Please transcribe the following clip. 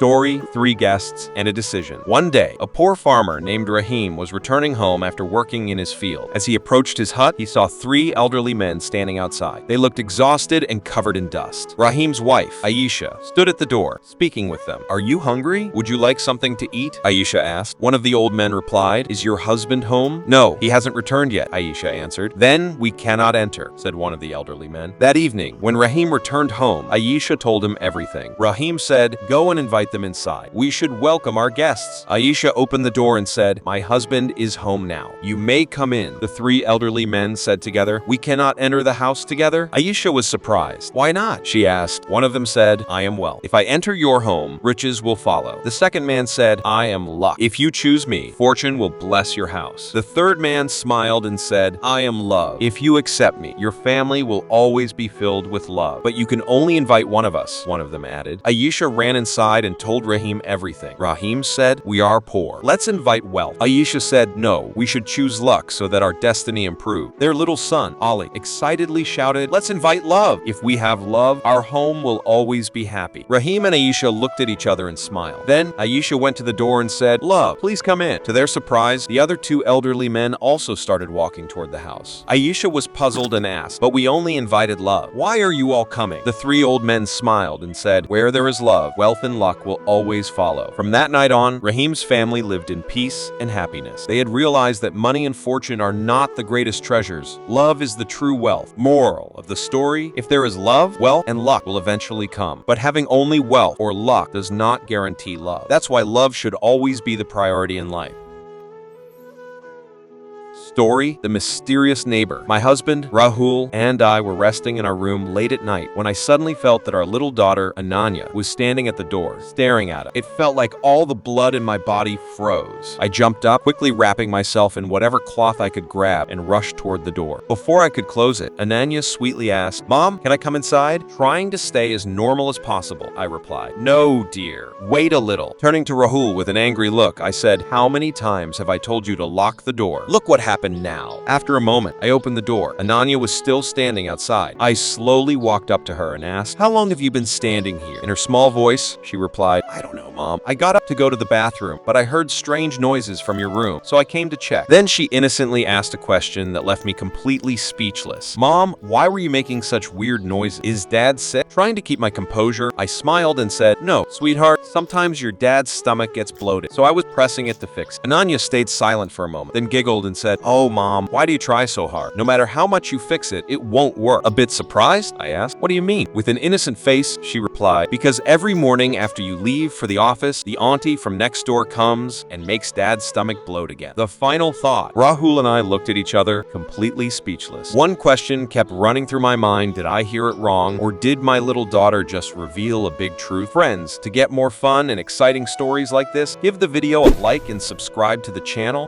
story, 3 guests, and a decision. One day, a poor farmer named Rahim was returning home after working in his field. As he approached his hut, he saw 3 elderly men standing outside. They looked exhausted and covered in dust. Rahim's wife, Aisha, stood at the door, speaking with them. "Are you hungry? Would you like something to eat?" Aisha asked. One of the old men replied, "Is your husband home?" "No, he hasn't returned yet," Aisha answered. "Then we cannot enter," said one of the elderly men. That evening, when Rahim returned home, Aisha told him everything. Rahim said, "Go and invite them inside. We should welcome our guests." Aisha opened the door and said, "My husband is home now. You may come in." The 3 elderly men said together, "We cannot enter the house together?" Aisha was surprised. "Why not?" she asked. One of them said, "I am wealth. If I enter your home, riches will follow." The second man said, "I am luck. If you choose me, fortune will bless your house." The third man smiled and said, "I am love. If you accept me, your family will always be filled with love. But you can only invite one of us," one of them added. Aisha ran inside and told Rahim everything. Rahim said, "We are poor. Let's invite wealth." Aisha said, "No, we should choose luck so that our destiny improve." Their little son, Ali, excitedly shouted, "Let's invite love. If we have love, our home will always be happy." Rahim and Aisha looked at each other and smiled. Then Aisha went to the door and said, "Love, please come in." To their surprise, the other 2 elderly men also started walking toward the house. Aisha was puzzled and asked, "But we only invited love. Why are you all coming?" The 3 old men smiled and said, "Where there is love, wealth and luck will always follow." From that night on, Rahim's family lived in peace and happiness. They had realized that money and fortune are not the greatest treasures. Love is the true wealth. Moral of the story: if there is love, wealth and luck will eventually come. But having only wealth or luck does not guarantee love. That's why love should always be the priority in life. Story: The Mysterious Neighbor. My husband, Rahul, and I were resting in our room late at night when I suddenly felt that our little daughter, Ananya, was standing at the door, staring at us. It felt like all the blood in my body froze. I jumped up, quickly wrapping myself in whatever cloth I could grab, and rushed toward the door. Before I could close it, Ananya sweetly asked, "Mom, can I come inside?" Trying to stay as normal as possible, I replied, "No, dear. Wait a little." Turning to Rahul with an angry look, I said, "How many times have I told you to lock the door? Look what happened now." After a moment, I opened the door. Ananya was still standing outside. I slowly walked up to her and asked, "How long have you been standing here?" In her small voice, she replied, "I don't know, Mom. I got up to go to the bathroom, but I heard strange noises from your room, so I came to check." Then she innocently asked a question that left me completely speechless. "Mom, why were you making such weird noises? Is Dad sick?" Trying to keep my composure, I smiled and said, "No, sweetheart, sometimes your dad's stomach gets bloated, so I was pressing it to fix it." Ananya stayed silent for a moment, then giggled and said, "Oh, Mom, why do you try so hard? No matter how much you fix it, it won't work." A bit surprised, I asked, "What do you mean?" With an innocent face, she replied, "Because every morning after you leave for the office, the auntie from next door comes and makes Dad's stomach bloat again." The final thought. Rahul and I looked at each other, completely speechless. One question kept running through my mind: did I hear it wrong, or did my little daughter just reveal a big truth? Friends, to get more fun and exciting stories like this, give the video a like and subscribe to the channel.